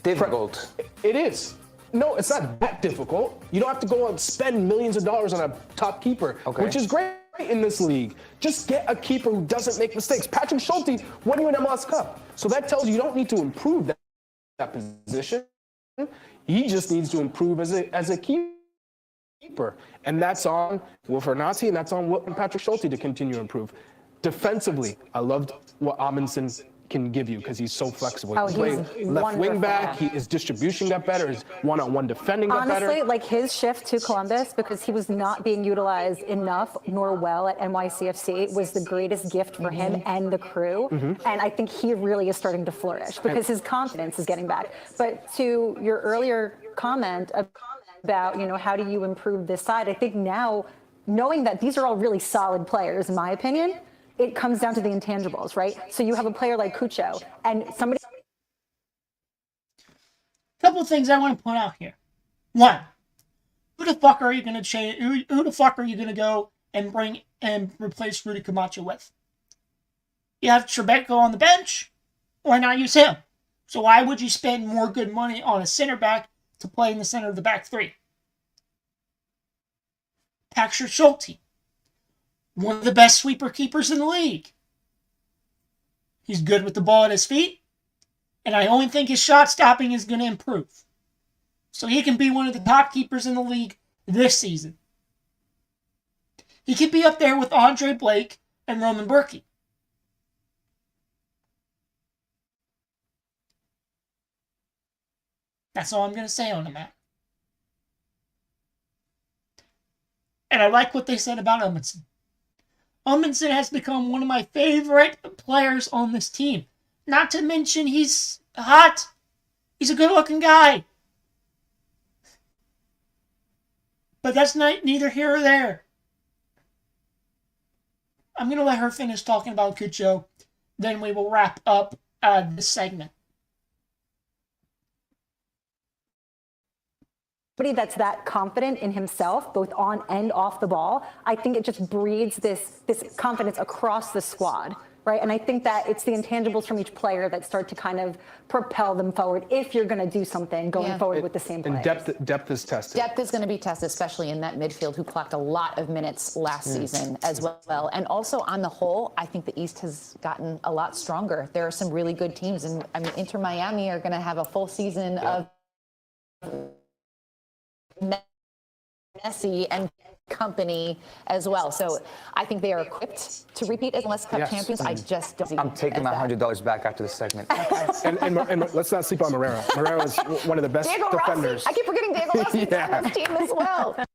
Difficult. It is. No, it's not that difficult. You don't have to go and spend millions of dollars on a top keeper, which is great in this league. Just get a keeper who doesn't make mistakes. Patrick Schulte won you an MLS Cup. So that tells you don't need to improve that position. He just needs to improve as a keeper. And that's on Wilfred Nancy, and that's on Patrick Schulte to continue to improve. Defensively, I loved what Amundsen can give you because he's so flexible. He played left wing back. His distribution got better. His one-on-one defending got better. Honestly, like his shift to Columbus, because he was not being utilized enough nor well at NYCFC, was the greatest gift for him and the crew. And I think he really is starting to flourish because his confidence is getting back. But to your earlier comment about, how do you improve this side? I think now, knowing that these are all really solid players, in my opinion, it comes down to the intangibles, right? So you have a player like Cucho and somebody. Couple of things I want to point out here. One, who the fuck are you going to change? Who the fuck are you going to go and bring and replace Rudy Camacho with? You have Trebeko on the bench. Why not use him? So why would you spend more good money on a center back to play in the center of the back 3? Patrick Schulte, one of the best sweeper keepers in the league. He's good with the ball at his feet, and I only think his shot stopping is going to improve. So he can be one of the top keepers in the league this season. He could be up there with Andre Blake and Roman Berkey. That's all I'm going to say on the matter. And I like what they said about Amundsen. Amundsen has become one of my favorite players on this team. Not to mention he's hot. He's a good-looking guy. But that's neither here or there. I'm going to let her finish talking about Cucho. Then we will wrap up this segment. Somebody that's that confident in himself, both on and off the ball, I think it just breeds this confidence across the squad, right? And I think that it's the intangibles from each player that start to kind of propel them forward if you're going to do something going forward with the same players. And depth is tested. Depth is going to be tested, especially in that midfield who clocked a lot of minutes last season as well. And also on the whole, I think the East has gotten a lot stronger. There are some really good teams. And I mean, Inter Miami are going to have a full season of Messi and company as well. So I think they are equipped to repeat as MLS Cup champions. I just don't see I'm taking my $100 back after the segment. and let's not sleep on Moreira. Moreira is one of the best Diego defenders. Rossi. I keep forgetting Diego Rossi's on this team as well.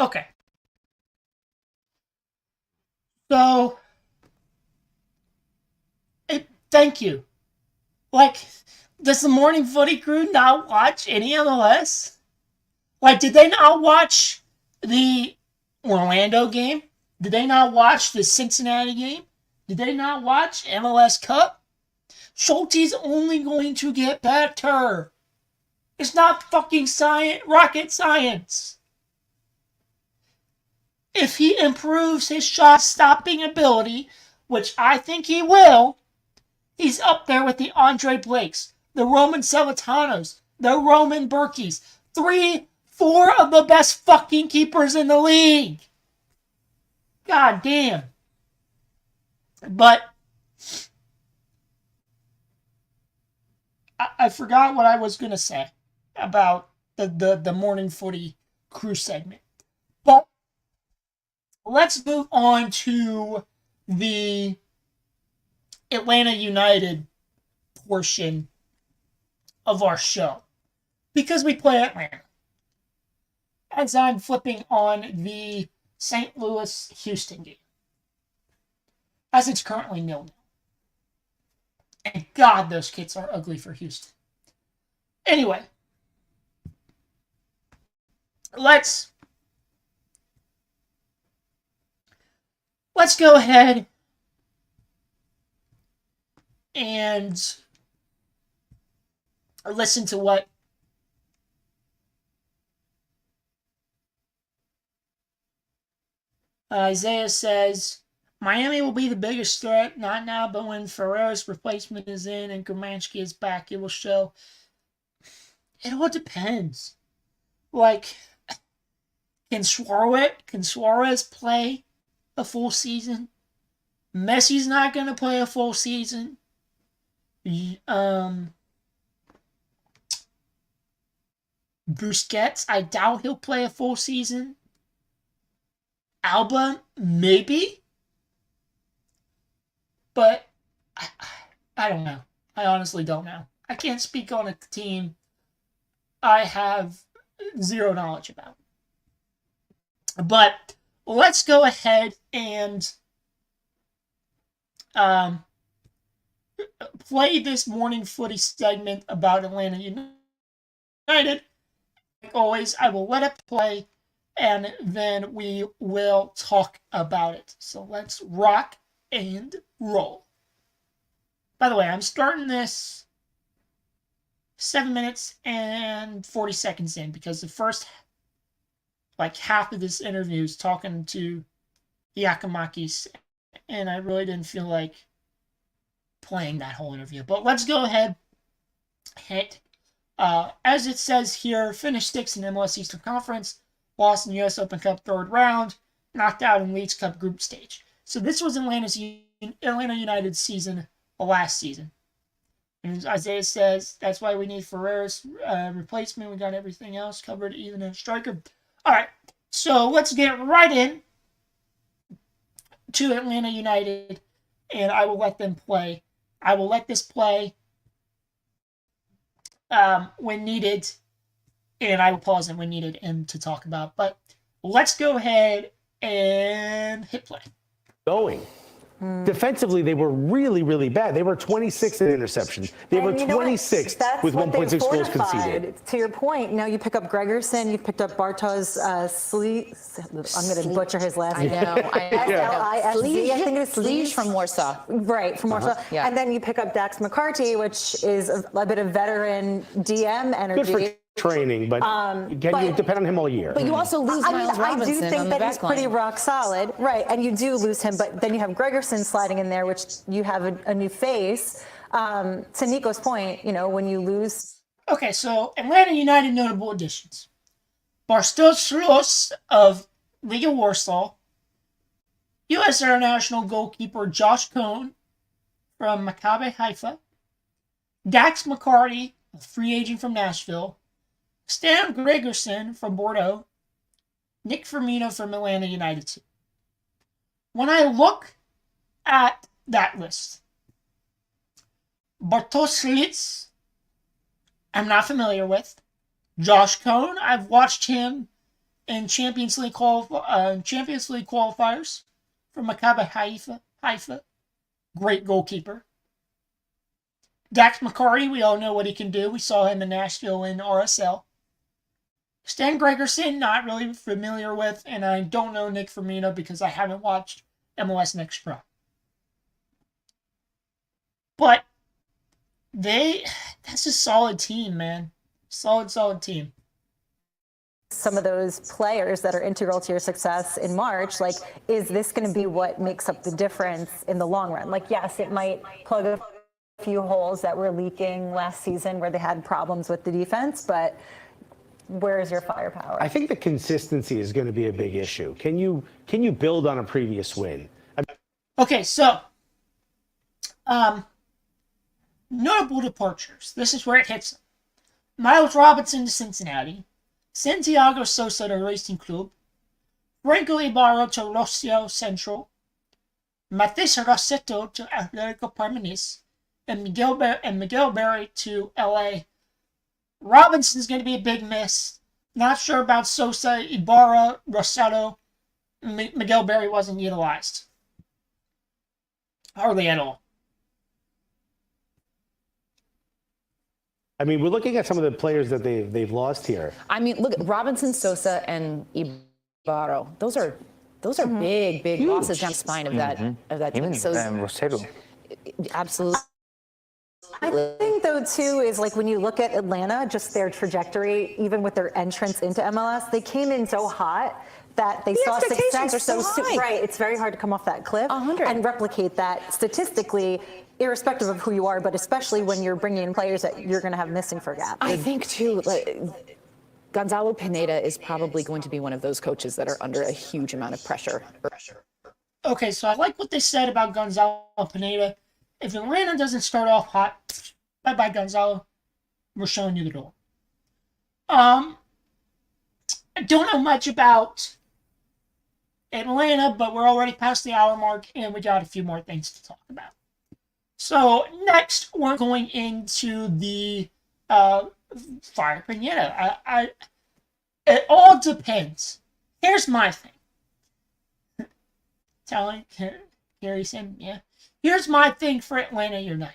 Okay. So, thank you. Like, does the morning footy crew not watch any MLS? Like, did they not watch the Orlando game? Did they not watch the Cincinnati game? Did they not watch MLS Cup? Schulte's only going to get better. It's not fucking rocket science. If he improves his shot stopping ability, which I think he will, he's up there with the Andre Blakes, the Roman Celentanos, the Roman Berkeys. 4 of the best fucking keepers in the league. God damn. But I forgot what I was going to say about the morning footy crew segment. But let's move on to the Atlanta United portion of our show. Because we play Atlanta. As I'm flipping on the St. Louis-Houston game. as it's currently 0-0. And God, those kits are ugly for Houston. Anyway, let's go ahead and listen to what Isaiah says. Miami will be the biggest threat, not now, but when Ferreira's replacement is in and Gramansky is back, it will show. It all depends. Like, can Suarez play a full season? Messi's not going to play a full season. Busquets, I doubt he'll play a full season. Alba, maybe. But I don't know. I honestly don't know. I can't speak on a team I have zero knowledge about. But let's go ahead and play this morning footy segment about Atlanta United. Like always, I will let it play and then we will talk about it. So let's rock and roll. By the way, I'm starting this 7 minutes and 40 seconds in because the first half of this interview is talking to Giacomakis, and I really didn't feel like playing that whole interview. But let's go ahead. Hit. As it says here, finished 6th in MLS Eastern Conference, lost in the US Open Cup 3rd round, knocked out in Leagues Cup group stage. So this was Atlanta United's season last season. And Isaiah says, that's why we need Ferreira's replacement. We got everything else covered, even a striker. All right, so let's get right in to Atlanta United, and I will let them play. I will let this play when needed, and I will pause it when needed and to talk about. But let's go ahead and hit play. Going. Defensively, they were really, really bad. They were 26th in interceptions. They were 26th with 1.6 goals conceded. To your point, now you pick up Gregerson, you picked up Bartosz I'm going to butcher his last name. I know. S-L-I-S-Z, I think it's Sleeves from Warsaw. Right, from Warsaw. Yeah. And then you pick up Dax McCarty, which is a bit of veteran DM energy. Good for training, but you depend on him all year. But you also lose Miles Robinson I do think on that the he's back line. pretty rock solid. Right, and you do lose him, but then you have Gregerson sliding in there, which you have a new face. To Nico's point, when you lose. Okay, so Atlanta United notable additions. Bartosz of Legia Warsaw. U.S. international goalkeeper Josh Cohn from Maccabi Haifa. Dax McCarty, a free agent from Nashville. Stan Gregerson from Bordeaux. Nick Firmino from Atlanta United. When I look at that list, Bartosz I'm not familiar with. Josh Cohn, I've watched him in Champions League qualifiers for Maccabi Haifa. Great goalkeeper. Dax McCarty, we all know what he can do. We saw him in Nashville in RSL. Stan Gregerson, not really familiar with, and I don't know Nick Firmino because I haven't watched MLS Next Pro. But that's a solid team, man. Solid team. Some of those players that are integral to your success in March, is this going to be what makes up the difference in the long run? Yes, it might plug a few holes that were leaking last season where they had problems with the defense, but where is your firepower? I think the consistency is going to be a big issue. Can you build on a previous win? Okay, so notable departures. This is where it hits them. Miles Robinson to Cincinnati. Santiago Sosa to Racing Club. Franco Ibarra to Rocio Central. Mathis Rossetto to Atletico Parmenas. And Miguel Berry to LA. Robinson's going to be a big miss. Not sure about Sosa, Ibarra, Rossetto. Miguel Berry wasn't utilized. Hardly at all. I mean, we're looking at some of the players that they've lost here. I mean, look, Robinson, Sosa, and Ibarro. Those are big losses down the spine of that team. Even So Rosero. absolutely. I think, though, too, is like when you look at Atlanta, just their trajectory, even with their entrance into MLS, they came in so hot that they saw expectations success are so high. Right, it's very hard to come off that cliff 100. and replicate that statistically, irrespective of who you are, but especially when you're bringing in players that you're going to have missing for gaps. I think too, like, Gonzalo Pineda is probably going to be one of those coaches that are under a huge amount of pressure. Okay, so I like what they said about Gonzalo Pineda. If Atlanta doesn't start off hot, bye-bye, Gonzalo. We're showing you the door. I don't know much about Atlanta, but we're already past the hour mark, and we got a few more things to talk about. So next, we're going into the Fire Pineda. It all depends. Here's my thing. Telling Gary Sim, yeah. Here's my thing for Atlanta United.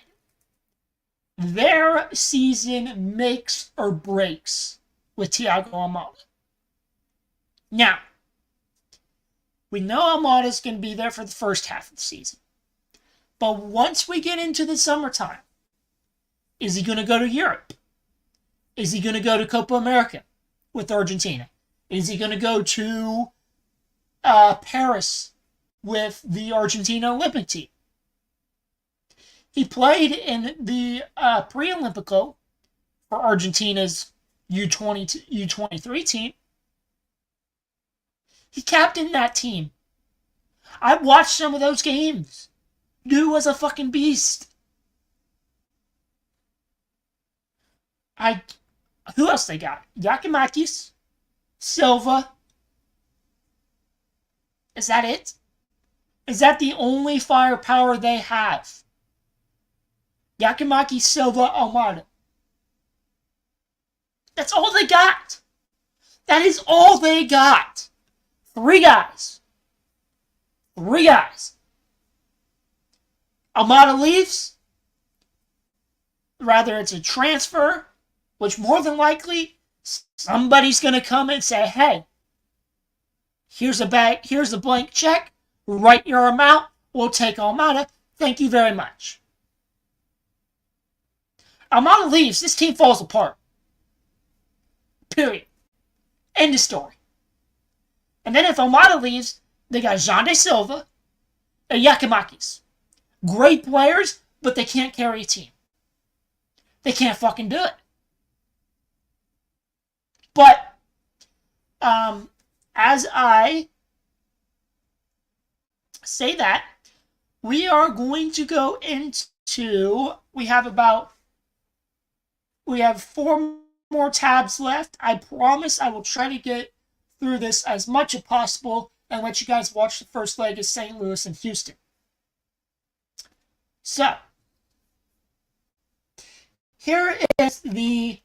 Their season makes or breaks with Thiago Almada. Now, we know Almada's going to be there for the first half of the season. But once we get into the summertime, is he going to go to Europe? Is he going to go to Copa America with Argentina? Is he going to go to Paris with the Argentina Olympic team? He played in the pre-Olympico for Argentina's U23 team. He captained that team. I watched some of those games. Dude was a fucking beast. Who else they got? Yakimakis, Silva. Is that it? Is that the only firepower they have? Yakimaki, Silva, Almada. That's all they got. That is all they got. 3 guys. 3 guys. Almada leaves. Rather, it's a transfer, which more than likely, somebody's going to come and say, hey, here's a blank check. Write your amount. We'll take Almada. Thank you very much. Almada leaves. This team falls apart. Period. End of story. And then if Almada leaves, they got Jean de Silva and Yakimakis. Great players, but they can't carry a team. They can't fucking do it. But, as I say that, we are going to go into, we have 4 more tabs left. I promise I will try to get through this as much as possible and let you guys watch the first leg of St. Louis and Houston. So, here is the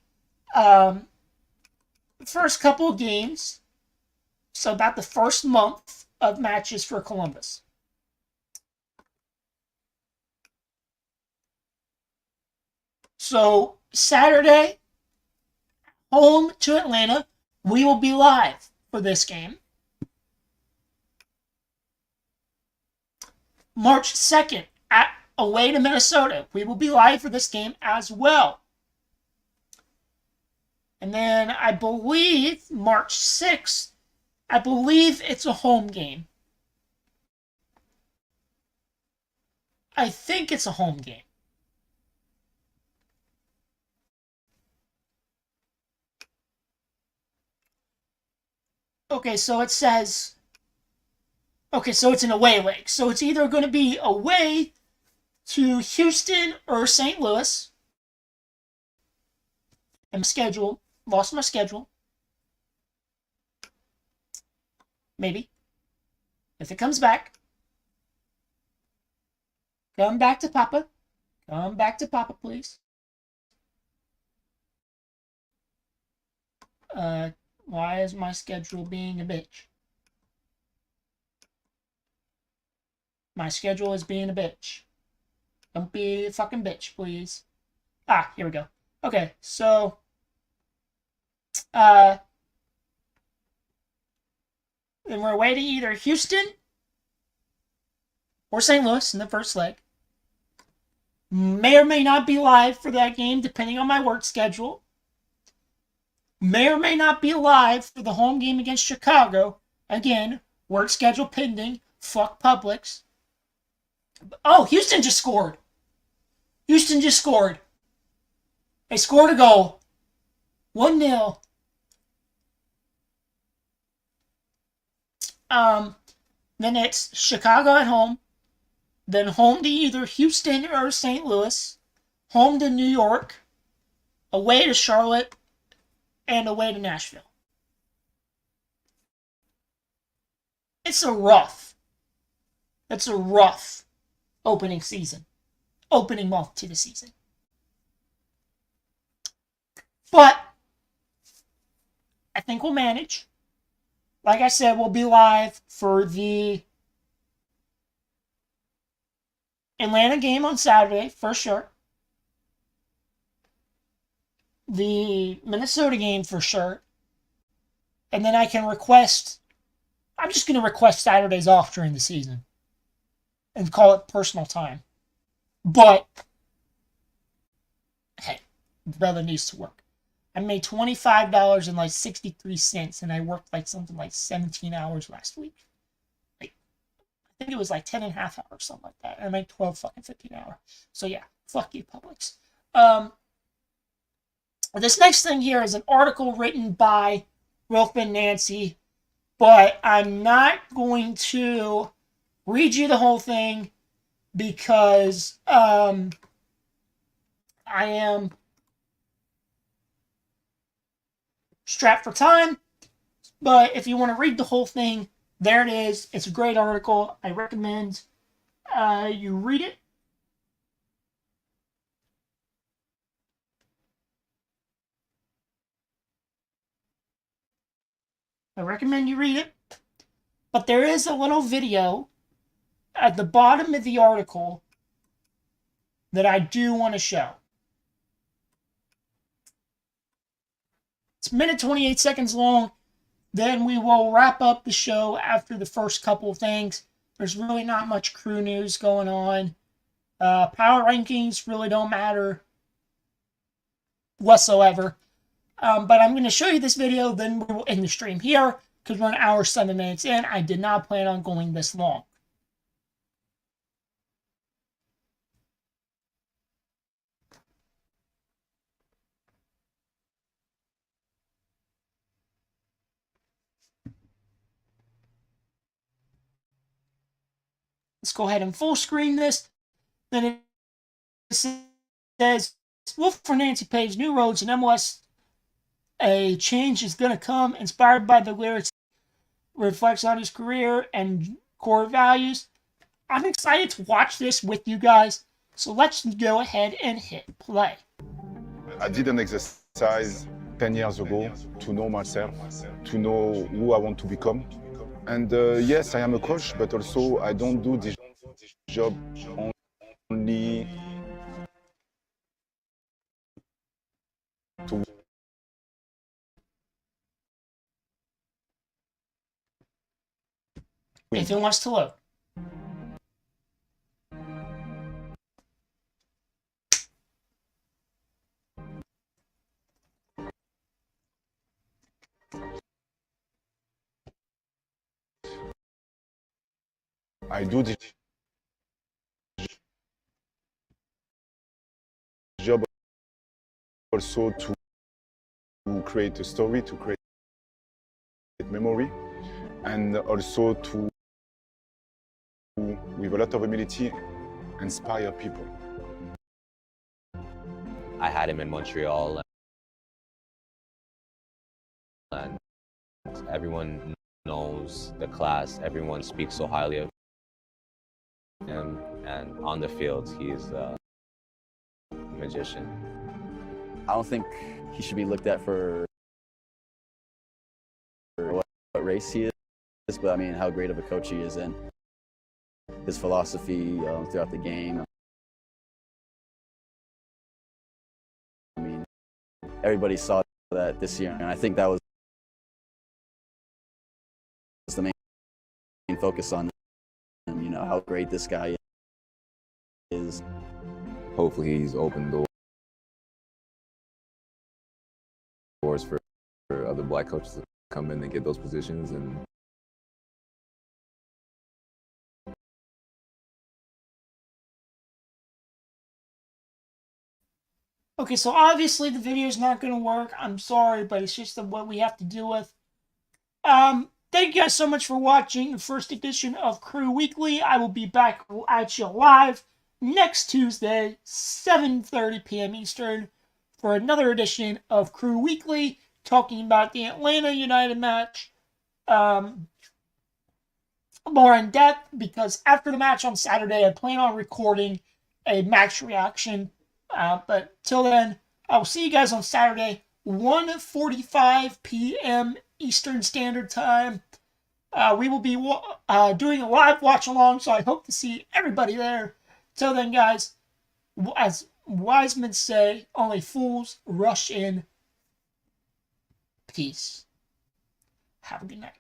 first couple of games. So about the first month of matches for Columbus. So Saturday, home to Atlanta. We will be live for this game. March 2nd, away to Minnesota. We will be live for this game as well. And then I believe March 6th, I believe it's a home game. I think it's a home game. Okay, so it says, okay, so it's an away leg. So it's either going to be away to Houston or St. Louis. And my schedule, lost my schedule. Maybe. If it comes back. Come back to Papa. Come back to Papa, please. Why is my schedule being a bitch? My schedule is being a bitch. Don't be a fucking bitch, please. Here we go. Okay, so then we're away to either Houston or St. Louis in the first leg. May or may not be live for that game, depending on my work schedule. May or may not be live for the home game against Chicago. Again, work schedule pending. Fuck Publix. Oh, Houston just scored. Houston just scored. They scored a goal. 1-0. Then it's Chicago at home. Then home to either Houston or St. Louis. Home to New York. Away to Charlotte. And away to Nashville. It's a rough opening season. Opening month to the season. But I think we'll manage. Like I said, we'll be live for the Atlanta game on Saturday, for sure. The Minnesota game, for sure. And then I can request... I'm just going to request Saturdays off during the season. And call it personal time. But, hey, brother needs to work. I made $25.63, and I worked something like 17 hours last week. I think it was 10 and a half hours, something like that. I made 12 fucking 15 hours. So yeah, fuck you, Publix. This next thing here is an article written by Wilf and Nancy, but I'm not going to read you the whole thing because I am strapped for time. But if you want to read the whole thing, there it is. It's a great article. I recommend you read it. I recommend you read it. But there is a little video at the bottom of the article that I do want to show. It's a minute 28 seconds long. Then we will wrap up the show after the first couple of things. There's really not much crew news going on. Power rankings really don't matter whatsoever. But I'm going to show you this video, then we will end the stream here, because we're an hour, 7 minutes in. I did not plan on going this long. Let's go ahead and full screen this. Then it says, Wolf for Nancy Page, New Roads in MLS. A change is going to come, inspired by the lyrics, reflects on his career and core values. I'm excited to watch this with you guys, so let's go ahead and hit play. I did an exercise 10 years ago to know myself, to know who I want to become. And yes, I am a coach, but also I don't do this job only to if it wants to load. I do this job also to create a story, to create memory, and also to, with a lot of humility, inspire people. I had him in Montreal, and everyone knows the class. Everyone speaks so highly of him, and on the field, he's a magician. I don't think he should be looked at for what race he is, but I mean how great of a coach he is in. his philosophy throughout the game. I mean, everybody saw that this year, and I think that was the main focus on him, you know, how great this guy is. Hopefully he's opened doors for other black coaches to come in and get those positions. And Okay, so obviously the video is not going to work. I'm sorry, but it's just what we have to deal with. Thank you guys so much for watching the first edition of Crew Weekly. I will be back at you live next Tuesday, 7:30 p.m. Eastern, for another edition of Crew Weekly, talking about the Atlanta United match more in depth, because after the match on Saturday, I plan on recording a match reaction. But till then, I will see you guys on Saturday, 1:45 p.m. Eastern Standard Time. We will be doing a live watch along, so I hope to see everybody there. Till then, guys, as wise men say, only fools rush in. Peace. Have a good night.